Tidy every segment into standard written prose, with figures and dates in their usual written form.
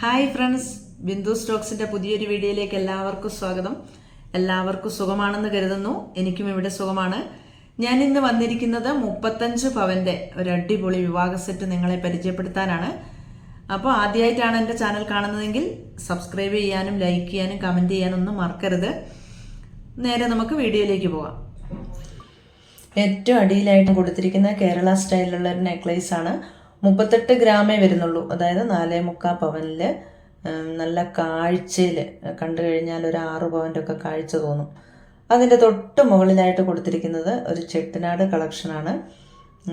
Hi friends, Bindu സ്റ്റോക്സിന്റെ പുതിയൊരു വീഡിയോയിലേക്ക് എല്ലാവർക്കും സ്വാഗതം. എല്ലാവർക്കും സുഖമാണെന്ന് കരുതുന്നു. എനിക്കും ഇവിടെ സുഖമാണ്. ഞാൻ ഇന്ന് വന്നിരിക്കുന്നത് 35 പവന്റെ ഒരു അടിപൊളി വിവാഹ സെറ്റ് നിങ്ങളെ പരിചയപ്പെടുത്താനാണ്. അപ്പോൾ ആദ്യമായിട്ടാണ് എൻ്റെ ചാനൽ കാണുന്നതെങ്കിൽ സബ്സ്ക്രൈബ് ചെയ്യാനും ലൈക്ക് ചെയ്യാനും കമൻറ്റ് ചെയ്യാനും ഒന്നും മറക്കരുത്. നേരെ നമുക്ക് വീഡിയോയിലേക്ക് പോകാം. ഏറ്റവും അടിയിലായിട്ട് കൊടുത്തിരിക്കുന്ന കേരള സ്റ്റൈലിലുള്ള ഒരു നെക്ലേസ് ആണ്. 38 ഗ്രാമേ വരുന്നുള്ളൂ. അതായത് 4.25 പവനിൽ നല്ല കാഴ്ചയിൽ കണ്ടു കഴിഞ്ഞാൽ ഒരു 6 പവൻ്റെ ഒക്കെ കാഴ്ച തോന്നും. അതിൻ്റെ തൊട്ട് മുകളിലായിട്ട് കൊടുത്തിരിക്കുന്നത് ഒരു ചെട്ടിനാട് കളക്ഷനാണ്.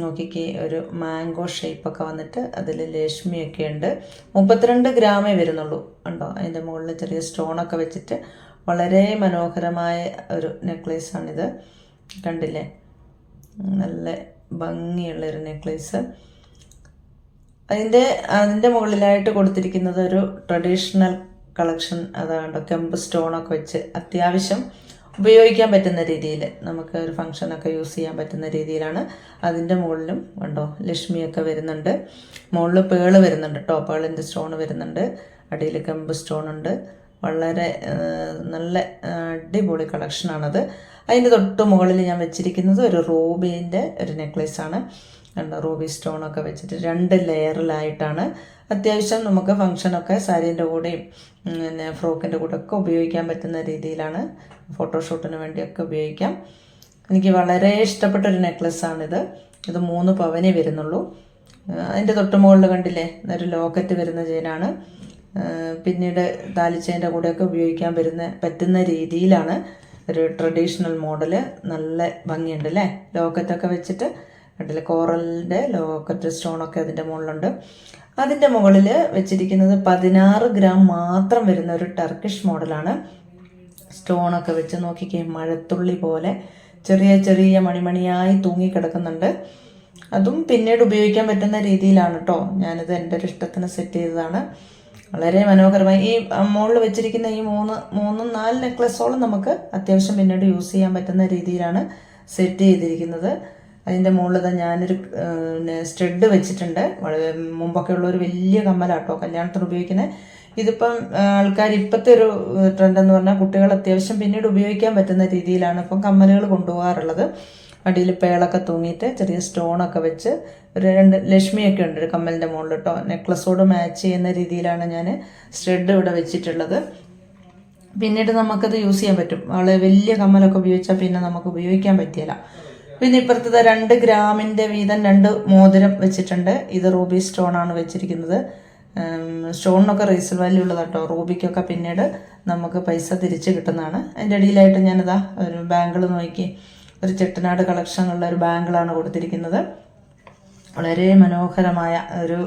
നോക്കിക്കേ, ഒരു മാംഗോ ഷേപ്പൊക്കെ വന്നിട്ട് അതിൽ ലക്ഷ്മിയൊക്കെ ഉണ്ട്. 32 ഗ്രാമേ വരുന്നുള്ളൂ. ഉണ്ടോ, അതിൻ്റെ മുകളിൽ ചെറിയ സ്റ്റോണൊക്കെ വെച്ചിട്ട് വളരെ മനോഹരമായ ഒരു നെക്ലേസാണിത്. കണ്ടില്ലേ, നല്ല ഭംഗിയുള്ളൊരു നെക്ലേസ്. അതിൻ്റെ മുകളിലായിട്ട് കൊടുത്തിരിക്കുന്നത് ഒരു ട്രഡീഷണൽ കളക്ഷൻ. അതാണ്ട് കെമ്പ് സ്റ്റോണൊക്കെ വെച്ച് അത്യാവശ്യം ഉപയോഗിക്കാൻ പറ്റുന്ന രീതിയിൽ നമുക്ക് ഒരു ഫംഗ്ഷനൊക്കെ യൂസ് ചെയ്യാൻ പറ്റുന്ന രീതിയിലാണ്. അതിൻ്റെ മുകളിലും കണ്ടോ ലക്ഷ്മിയൊക്കെ വരുന്നുണ്ട്. മുകളിൽ പേള് വരുന്നുണ്ട് കേട്ടോ, പേളിൻ്റെ സ്റ്റോൺ വരുന്നുണ്ട്. അടിയിൽ കെമ്പ് സ്റ്റോൺ ഉണ്ട്. വളരെ നല്ല അടിപൊളി കളക്ഷനാണത്. അതിൻ്റെ തൊട്ട് മുകളിൽ ഞാൻ വെച്ചിരിക്കുന്നത് ഒരു റൂബീൻ്റെ ഒരു നെക്ലേസാണ്. കണ്ടോ, റൂബി സ്റ്റോണൊക്കെ വെച്ചിട്ട് 2 ലെയറിലായിട്ടാണ്. അത്യാവശ്യം നമുക്ക് ഫംഗ്ഷനൊക്കെ സാരീൻ്റെ കൂടെയും പിന്നെ ഫ്രോക്കിൻ്റെ കൂടെ ഒക്കെ ഉപയോഗിക്കാൻ പറ്റുന്ന രീതിയിലാണ്. ഫോട്ടോഷൂട്ടിന് വേണ്ടിയൊക്കെ ഉപയോഗിക്കാം. എനിക്ക് വളരെ ഇഷ്ടപ്പെട്ടൊരു നെക്ലസ്സാണിത്. ഇത് 3 പവനേ വരുന്നുള്ളൂ. അതിൻ്റെ തൊട്ട് മുകളിൽ കണ്ടില്ലേ, ഒരു ലോക്കറ്റ് വരുന്ന ചെയിനാണ്. പിന്നീട് താലിച്ചേൻ്റെ കൂടെയൊക്കെ ഉപയോഗിക്കാൻ പറ്റുന്ന രീതിയിലാണ്. ഒരു ട്രഡീഷണൽ മോഡല്. നല്ല ഭംഗിയുണ്ട് അല്ലേ, ലോക്കറ്റൊക്കെ വെച്ചിട്ട്. കണ്ടില്ലേ, കോറലിൻ്റെ ലോക്കറ്റ് സ്റ്റോണൊക്കെ അതിൻ്റെ മുകളിലുണ്ട്. അതിൻ്റെ മുകളിൽ വെച്ചിരിക്കുന്നത് 16 ഗ്രാം മാത്രം വരുന്ന ഒരു ടർക്കിഷ് മോഡലാണ്. സ്റ്റോണൊക്കെ വെച്ച് നോക്കിക്കേ, മഴത്തുള്ളി പോലെ ചെറിയ ചെറിയ മണിമണിയായി തൂങ്ങിക്കിടക്കുന്നുണ്ട്. അതും പിന്നീട് ഉപയോഗിക്കാൻ പറ്റുന്ന രീതിയിലാണ് കേട്ടോ. ഞാനിത് എൻ്റെ ഒരു ഇഷ്ടത്തിന് സെറ്റ് ചെയ്തതാണ്. വളരെ മനോഹരമായി ഈ മുകളിൽ വെച്ചിരിക്കുന്ന ഈ 4 നെക്ലസോളം നമുക്ക് അത്യാവശ്യം പിന്നീട് യൂസ് ചെയ്യാൻ പറ്റുന്ന രീതിയിലാണ് സെറ്റ് ചെയ്തിരിക്കുന്നത്. അതിൻ്റെ മുകളിൽ ഞാനൊരു സ്റ്റഡ് വെച്ചിട്ടുണ്ട്. മുമ്പൊക്കെ ഉള്ള ഒരു വലിയ കമ്മലാട്ടോ കല്യാണത്തിന് ഉപയോഗിക്കുന്നത്. ഇതിപ്പം ആൾക്കാർ ഇപ്പോഴത്തെ ഒരു ട്രെൻഡ് എന്ന് പറഞ്ഞാൽ കുട്ടികൾ അത്യാവശ്യം പിന്നീട് ഉപയോഗിക്കാൻ പറ്റുന്ന രീതിയിലാണ് ഇപ്പം കമ്മലുകൾ കൊണ്ടുപോകാറുള്ളത്. അടിയിൽ പേളൊക്കെ തൂങ്ങിയിട്ട് ചെറിയ സ്റ്റോണൊക്കെ വെച്ച് ഒരു 2 ലക്ഷ്മിയൊക്കെ ഉണ്ട് ഒരു കമ്മലിൻ്റെ മുകളിൽ കേട്ടോ. നെക്ലസോട് മാച്ച് ചെയ്യുന്ന രീതിയിലാണ് ഞാൻ സ്റ്റഡ് ഇവിടെ വെച്ചിട്ടുള്ളത്. പിന്നീട് നമുക്കത് യൂസ് ചെയ്യാൻ പറ്റും. വളരെ വലിയ കമ്മലൊക്കെ ഉപയോഗിച്ചാൽ പിന്നെ നമുക്ക് ഉപയോഗിക്കാൻ പറ്റില്ല. പിന്നെ ഇപ്പുറത്തത് 2 ഗ്രാമിൻ്റെ വീതം 2 മോതിരം വെച്ചിട്ടുണ്ട്. ഇത് റൂബി സ്റ്റോണാണ് വെച്ചിരിക്കുന്നത്. സ്റ്റോണിനൊക്കെ റീസെയിൽ വാല്യൂ ഉള്ളതാണ് കേട്ടോ. റൂബിക്കൊക്കെ പിന്നീട് നമുക്ക് പൈസ തിരിച്ച് കിട്ടുന്നതാണ്. അതിൻ്റെ അടിയിലായിട്ട് ഞാനിതാ ഒരു ബാങ്കിൾ നോക്കി, ഒരു ചെട്ടിനാട് കളക്ഷനുള്ള ഒരു ബാങ്കിളാണ് കൊടുത്തിരിക്കുന്നത്. വളരെ മനോഹരമായ ഒരു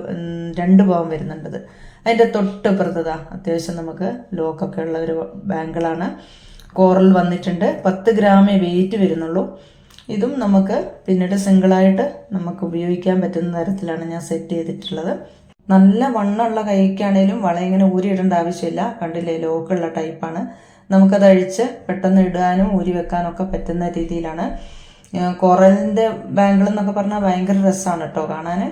2 പവൻ വരുന്നുണ്ടത്. അതിൻ്റെ തൊട്ട് ഇപ്പുറത്തതാ അത്യാവശ്യം നമുക്ക് ലോക്കൊക്കെ ഉള്ള ഒരു ബാങ്കിളാണ്. കോറൽ വന്നിട്ടുണ്ട്. 10 ഗ്രാമേ വെയിറ്റ് വരുന്നുള്ളൂ. ഇതും നമുക്ക് പിന്നീട് സിംഗിളായിട്ട് നമുക്ക് ഉപയോഗിക്കാൻ പറ്റുന്ന തരത്തിലാണ് ഞാൻ സെറ്റ് ചെയ്തിട്ടുള്ളത്. നല്ല വണ്ണമുള്ള കൈക്കാണേലും വള ഇങ്ങനെ ഊരിയിടേണ്ട ആവശ്യമില്ല. കണ്ടില്ലേ, ലോക്കുള്ള ടൈപ്പാണ്. നമുക്കത് അഴിച്ച് പെട്ടെന്ന് ഇടാനും ഊരി വെക്കാനും ഒക്കെ പറ്റുന്ന രീതിയിലാണ്. കോറലിൻ്റെ ബാങ്കിൾ എന്നൊക്കെ പറഞ്ഞാൽ ഭയങ്കര രസമാണ് കേട്ടോ കാണാൻ.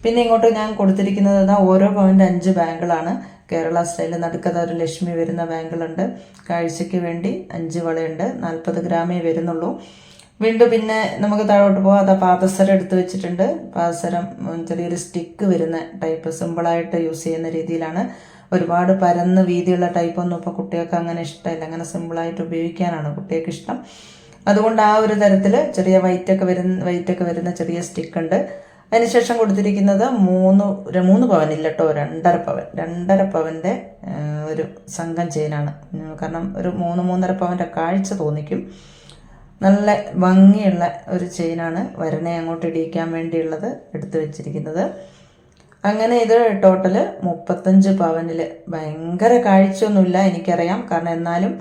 പിന്നെ ഇങ്ങോട്ട് ഞാൻ കൊടുത്തിരിക്കുന്നത് ഓരോ പവൻ്റെ 5 ബാങ്കിളാണ്. കേരള സ്റ്റൈലിൽ നടുക്കത ഒരു ലക്ഷ്മി വരുന്ന ബാങ്കിളുണ്ട്. കാഴ്ചയ്ക്ക് വേണ്ടി 5 വളയുണ്ട്. 40 ഗ്രാമേ വരുന്നുള്ളൂ. വീണ്ടും പിന്നെ നമുക്ക് താഴോട്ട് പോകാം. അതാ പാദസരം എടുത്ത് വെച്ചിട്ടുണ്ട്. പാദസരം ചെറിയൊരു സ്റ്റിക്ക് വരുന്ന ടൈപ്പ്, സിമ്പിളായിട്ട് യൂസ് ചെയ്യുന്ന രീതിയിലാണ്. ഒരുപാട് പരന്ന് വീതിയുള്ള ടൈപ്പൊന്നും ഇപ്പോൾ കുട്ടികൾക്ക് അങ്ങനെ ഇഷ്ടമില്ല. അങ്ങനെ സിമ്പിളായിട്ട് ഉപയോഗിക്കാനാണ് കുട്ടികൾക്ക് ഇഷ്ടം. അതുകൊണ്ട് ആ ഒരു തരത്തിൽ ചെറിയ വൈറ്റൊക്കെ വരുന്ന ചെറിയ സ്റ്റിക്ക് ഉണ്ട്. അതിനുശേഷം കൊടുത്തിരിക്കുന്നത് 3 പവനില്ല കേട്ടോ, 2.5 പവൻ്റെ ഒരു സംഘം ചെയിനാണ്. കാരണം ഒരു 3-3.5 പവൻ്റെ കാഴ്ച തോന്നിക്കും. നല്ല ഭംഗിയുള്ള ഒരു ചെയിനാണ്. വരനെ അങ്ങോട്ട് ഇടിയിക്കാൻ വേണ്ടിയുള്ളത് എടുത്തു വെച്ചിരിക്കുന്നത്. അങ്ങനെ ഇത് ടോട്ടല് 35 പവനിൽ. ഭയങ്കര കാഴ്ചയൊന്നുമില്ല എനിക്കറിയാം. കാരണം എന്നാലും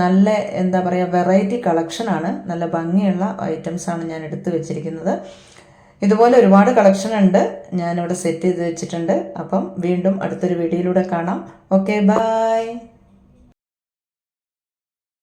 നല്ല എന്താ പറയുക, വെറൈറ്റി കളക്ഷനാണ്. നല്ല ഭംഗിയുള്ള ഐറ്റംസാണ് ഞാൻ എടുത്തു വെച്ചിരിക്കുന്നത്. ഇതുപോലെ ഒരുപാട് കളക്ഷൻ ഉണ്ട്, ഞാനിവിടെ സെറ്റ് ചെയ്ത് വെച്ചിട്ടുണ്ട്. അപ്പം വീണ്ടും അടുത്തൊരു വീഡിയോയിലൂടെ കാണാം. Okay, by.